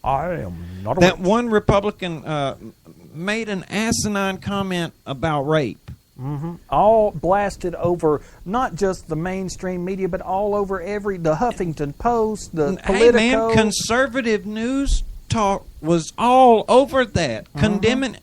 I am not a That witch. one Republican made an asinine comment about rape. Mm-hmm. All blasted over not just the mainstream media, but all over the Huffington Post, the Politico. Hey, man, conservative news talk was all over that, condemning.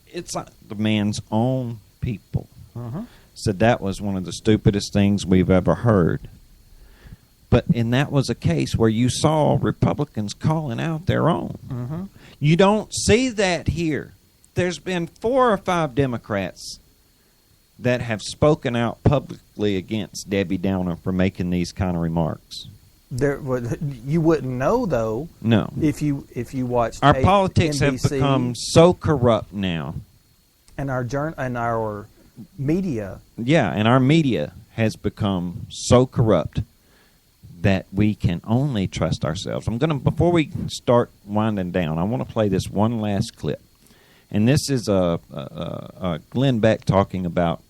It's like the man's own people. Said that was one of the stupidest things we've ever heard. And that was a case where you saw Republicans calling out their own. You don't see that here. There's been 4 or 5 Democrats that have spoken out publicly against Debbie Downer for making these kind of remarks. You wouldn't know, though. No. If you watched our politics NBC, have become so corrupt now, and our media. Yeah, and our media has become so corrupt that we can only trust ourselves. Before we start winding down, I want to play this one last clip, and this is Glenn Beck talking about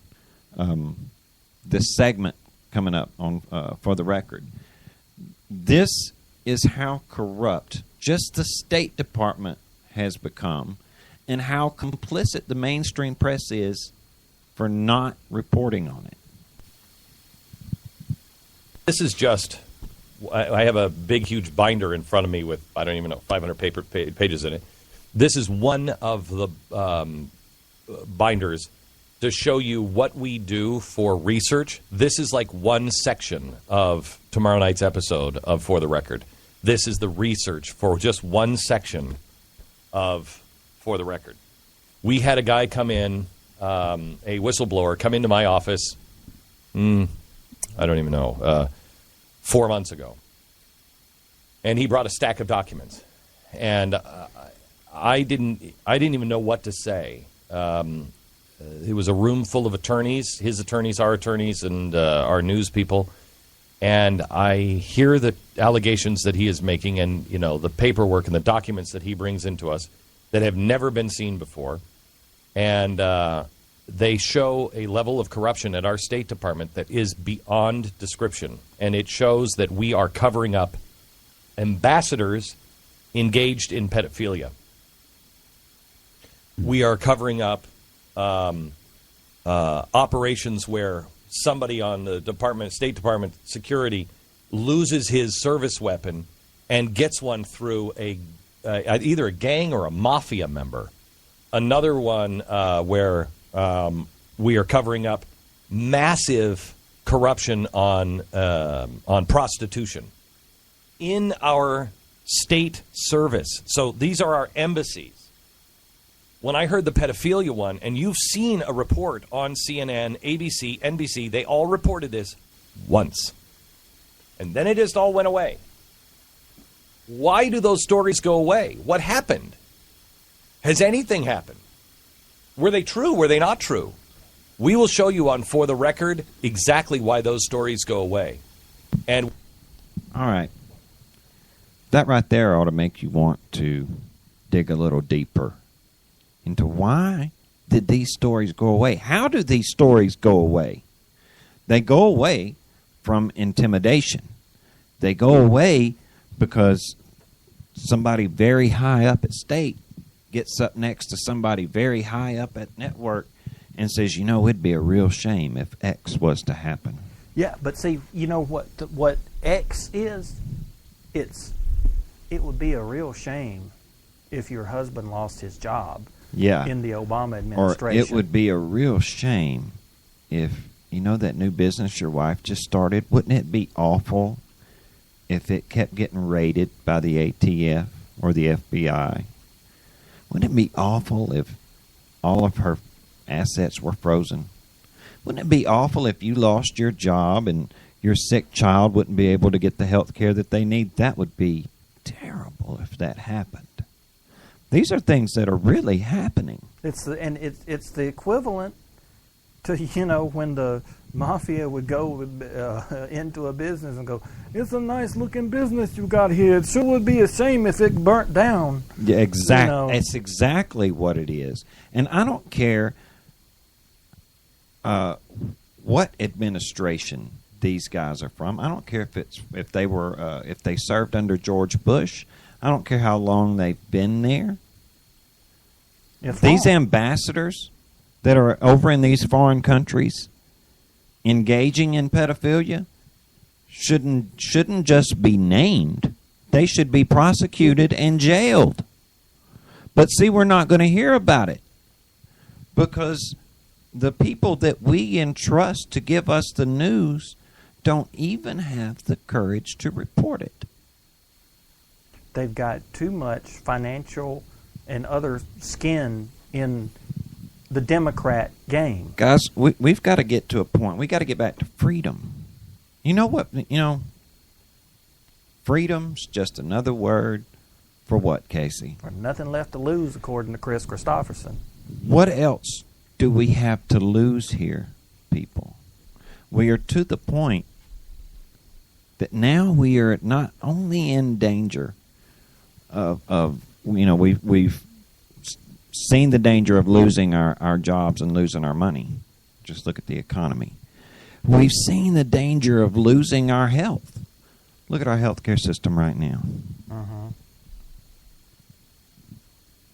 this segment coming up on For the Record. This is how corrupt just the State Department has become, and how complicit the mainstream press is for not reporting on it. This is just, I have a big, huge binder in front of me with, I don't even know, 500 pages in it. This is one of the binders to show you what we do for research. This is like one section of tomorrow night's episode of For the Record. This is the research for just one section of For the Record. We had a guy come in, a whistleblower, come into my office, I don't even know, 4 months ago. And he brought a stack of documents. And I didn't even know what to say. It was a room full of attorneys, his attorneys, our attorneys, and our news people. And I hear the allegations that he is making and, the paperwork and the documents that he brings into us that have never been seen before. And they show a level of corruption at our State Department that is beyond description. And it shows that we are covering up ambassadors engaged in pedophilia. We are covering up operations where somebody on the State Department security loses his service weapon and gets one through either a gang or a mafia member. Another one where we are covering up massive corruption on prostitution in our state service. So these are our embassies. When I heard the pedophilia one, and you've seen a report on CNN, ABC, NBC, they all reported this once. And then it just all went away. Why do those stories go away? What happened? Has anything happened? Were they true? Were they not true? We will show you on For the Record exactly why those stories go away. And all right. That right there ought to make you want to dig a little deeper into why did these stories go away? How do these stories go away? They go away from intimidation. They go away because somebody very high up at state gets up next to somebody very high up at network and says, it'd be a real shame if X was to happen. Yeah, but see, you know what X is? It would be a real shame if your husband lost his job. Yeah. In the Obama administration. Or it would be a real shame if, that new business your wife just started, wouldn't it be awful if it kept getting raided by the ATF or the FBI? Wouldn't it be awful if all of her assets were frozen? Wouldn't it be awful if you lost your job and your sick child wouldn't be able to get the health care that they need? That would be terrible if that happened. These are things that are really happening. It's the equivalent to when the mafia would go into a business and go, "It's a nice looking business you got here. It sure would be a shame if it burnt down." Yeah, exactly. It's exactly what it is. And I don't care what administration these guys are from. I don't care if they served under George Bush. I don't care how long they've been there. It's These wrong. ambassadors that are over in these foreign countries engaging in pedophilia shouldn't just be named. They should be prosecuted and jailed. But see, we're not going to hear about it because the people that we entrust to give us the news don't even have the courage to report it. They've got too much financial and other skin in the Democrat game. Guys, we've got to get to a point. We've got to get back to freedom. You know what? Freedom's just another word for what, Casey? There's nothing left to lose, according to Chris Christopherson. What else do we have to lose here, people? We are to the point that now we are not only in danger of we've seen the danger of losing our jobs and losing our money. Just look at the economy. We've seen the danger of losing our health. Look at our healthcare system right now.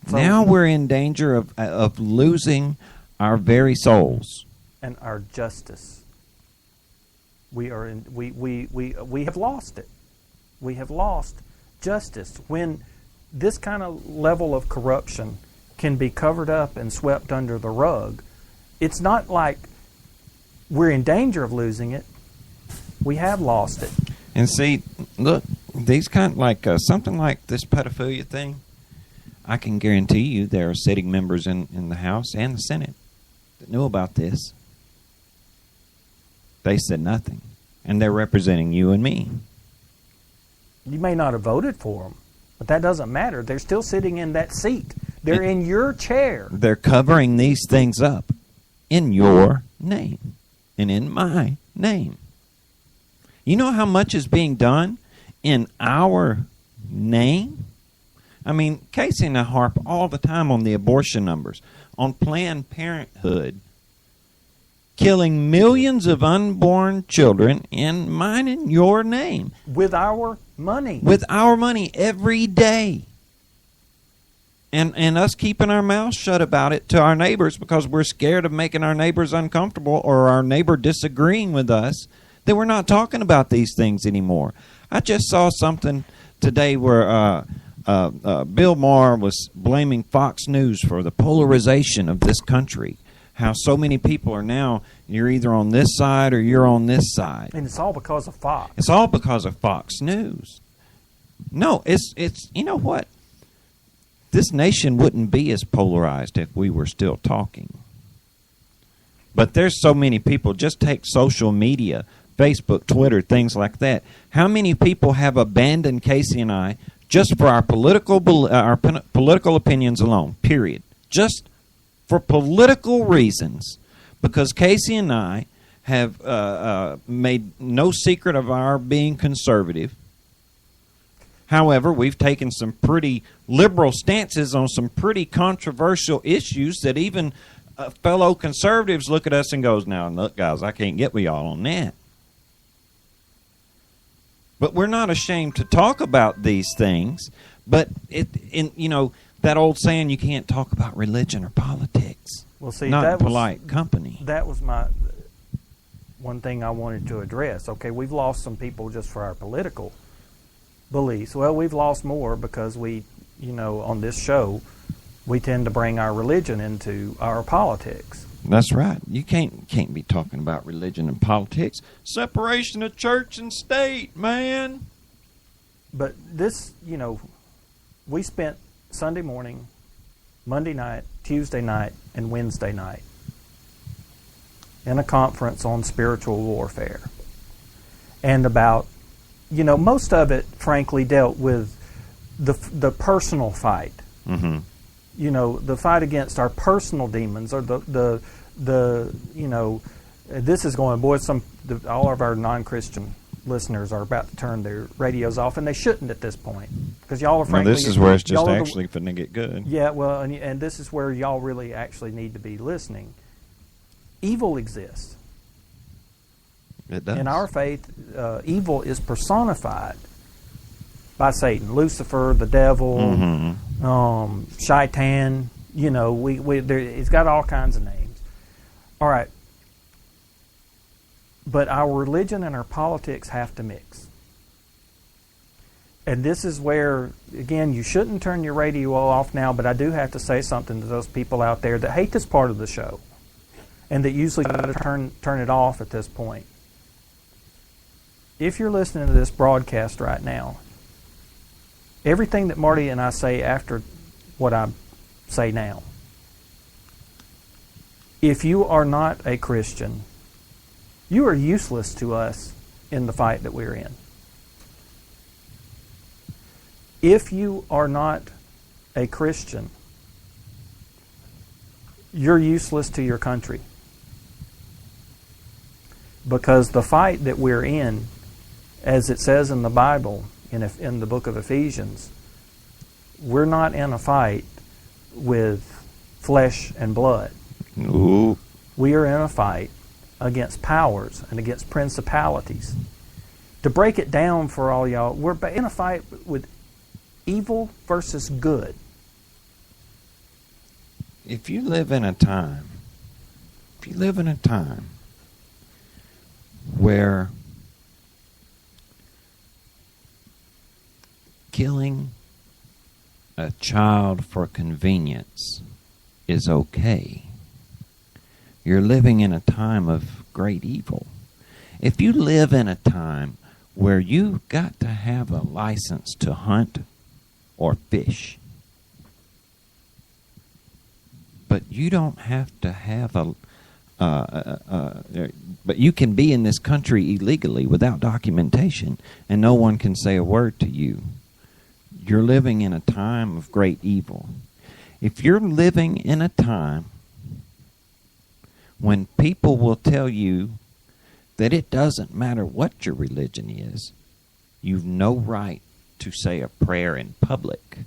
So, now we're in danger of losing our very souls and our justice. We have lost it. We have lost justice. When this kind of level of corruption can be covered up and swept under the rug, it's not like we're in danger of losing it. We have lost it. And see, look, these something like this pedophilia thing, I can guarantee you there are sitting members in the House and the Senate that knew about this. They said nothing. And they're representing you and me. You may not have voted for them, but that doesn't matter. They're still sitting in that seat. They're in your chair. They're covering these things up in your name and in my name. You know how much is being done in our name? I mean, Casey and I harp all the time on the abortion numbers, on Planned Parenthood, killing millions of unborn children in mine and your name. With our money. With our money every day. And us keeping our mouths shut about it to our neighbors because we're scared of making our neighbors uncomfortable or our neighbor disagreeing with us, that we're not talking about these things anymore. I just saw something today where Bill Maher was blaming Fox News for the polarization of this country. How so many people are now, you're either on this side or you're on this side. And it's all because of Fox. It's all because of Fox News. No, it's you know what? This nation wouldn't be as polarized if we were still talking. But there's so many people, just take social media, Facebook, Twitter, things like that. How many people have abandoned Casey and I just for our political opinions alone, period. Just for political reasons, because Casey and I have made no secret of our being conservative. However, we've taken some pretty liberal stances on some pretty controversial issues that even fellow conservatives look at us and goes, "Now, look, guys, I can't get with y'all on that." But we're not ashamed to talk about these things. But that old saying, you can't talk about religion or politics. Well, see, not that in polite company. That was my one thing I wanted to address. Okay, we've lost some people just for our political beliefs. Well, we've lost more because we, on this show, we tend to bring our religion into our politics. That's right. You can't be talking about religion and politics. Separation of church and state, man. But this, we spent Sunday morning, Monday night, Tuesday night, and Wednesday night in a conference on spiritual warfare. And about, most of it, frankly, dealt with the personal fight. Mm-hmm. The fight against our personal demons, or the this is going, boy, all of our non-Christian listeners are about to turn their radios off, and they shouldn't at this point, because y'all are frankly. Well, this is where it's just actually finna get good. Yeah, well, and this is where y'all really actually need to be listening. Evil exists. It does. In our faith, evil is personified by Satan. Lucifer, the devil, Shaitan. You know, it's got all kinds of names. All right. But our religion and our politics have to mix. And this is where, again, you shouldn't turn your radio off now, but I do have to say something to those people out there that hate this part of the show and that usually try to turn it off at this point. If you're listening to this broadcast right now, everything that Marty and I say after what I say now, if you are not a Christian, you are useless to us in the fight that we're in. If you are not a Christian, you're useless to your country. Because the fight that we're in, as it says in the Bible, in the book of Ephesians, we're not in a fight with flesh and blood. Ooh. We are in a fight against powers and against principalities. To break it down for all y'all, we're in a fight with evil versus good. If you live in a time where killing a child for convenience is okay, you're living in a time of great evil. If you live in a time where you've got to have a license to hunt or fish, but you don't have to have but you can be in this country illegally without documentation, and no one can say a word to you. You're living in a time of great evil. If you're living in a time when people will tell you that it doesn't matter what your religion is, you've no right to say a prayer in public.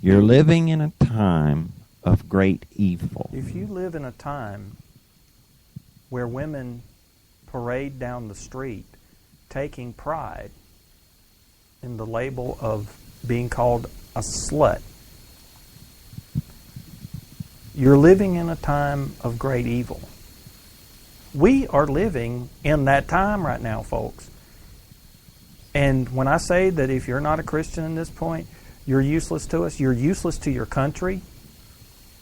You're living in a time of great evil. If you live in a time where women parade down the street taking pride in the label of being called a slut, you're living in a time of great evil. We are living in that time right now, folks. And when I say that if you're not a Christian at this point, you're useless to us, you're useless to your country,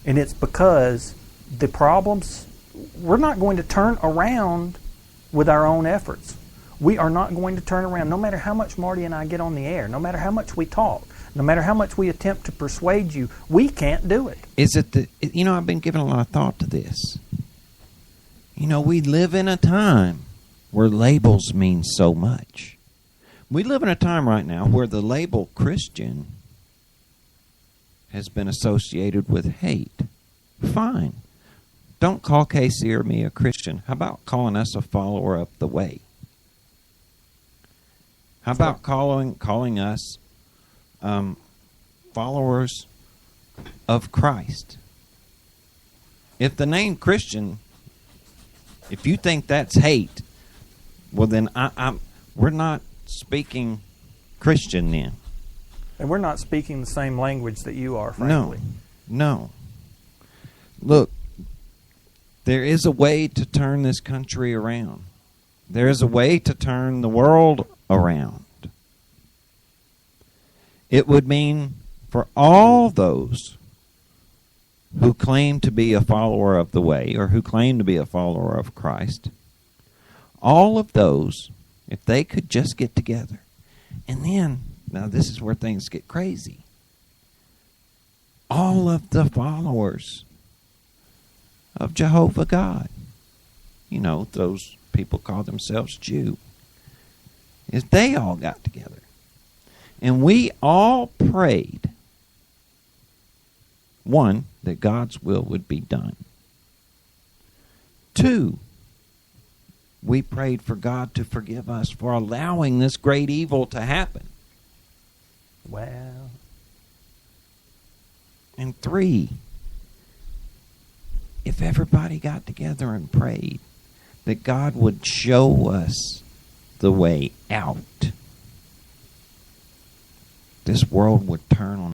and it's because the problems, we're not going to turn around with our own efforts. We are not going to turn around, no matter how much Marty and I get on the air, no matter how much we talk, no matter how much we attempt to persuade you, we can't do it. Is it I've been giving a lot of thought to this. We live in a time where labels mean so much. We live in a time right now where the label Christian has been associated with hate. Fine. Don't call Casey or me a Christian. How about calling us a follower of the way? How about calling us followers of Christ? If the name Christian, if you think that's hate, well then we're not speaking Christian then. And we're not speaking the same language that you are, frankly. No. Look, there is a way to turn this country around. There is a way to turn the world around. It would mean for all those who claim to be a follower of the way or who claim to be a follower of Christ, all of those, if they could just get together, and then, now this is where things get crazy, all of the followers of Jehovah God, those people call themselves Jew, is they all got together. And we all prayed, one, that God's will would be done. Two, we prayed for God to forgive us for allowing this great evil to happen. Well. And three, if everybody got together and prayed that God would show us the way out. this world would turn on